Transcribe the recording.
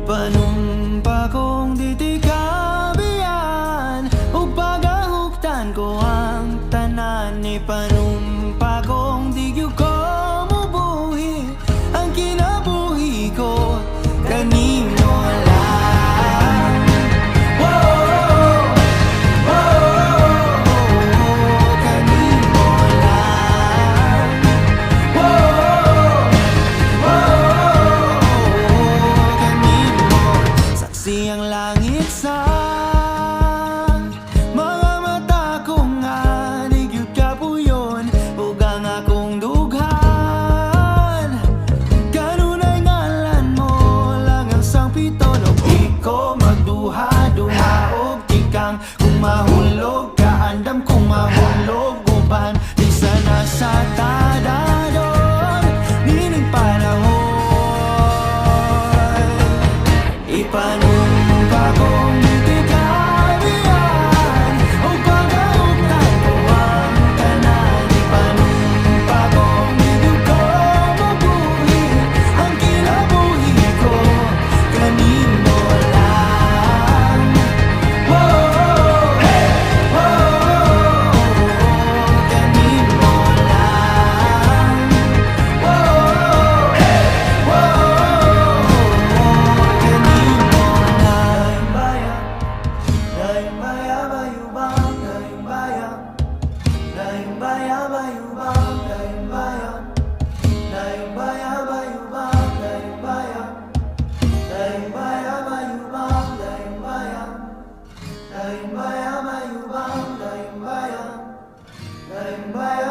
Ipanumpa kong ditikabian ug pagahuktan ko ang tanan. Ipanumpa kong di gyud ko mubuhi ang kinabuhi ko kanimo lang. Kanimo lang. Kanimo saksi ang langit sa mga mata ko nga di gyud kapuyon ug ang akong dughan. Kanunay ngalan mo lang ang sangpiton ug di ko magduha-duha og tikang kung mahulog ka andam kung mahulog uban di sana sa tadadon nining panahon. Ipanumpa kong ditikabian ug pagahuktan ko ang tanan. Ipanumpa kong di gyud ko mabuhi ang kinabuhi ko kanimo lang. Kanimo lang. Kanimo lang. Daing bayan, bayubang, daing bayan. Daing bayan, bayubang, daing bayan. Daing bayan, bayubang, daing bayan. Daing bayan, bayubang, daing bayan. Daing bayan, bayubang, daing bayan. Daing bayan.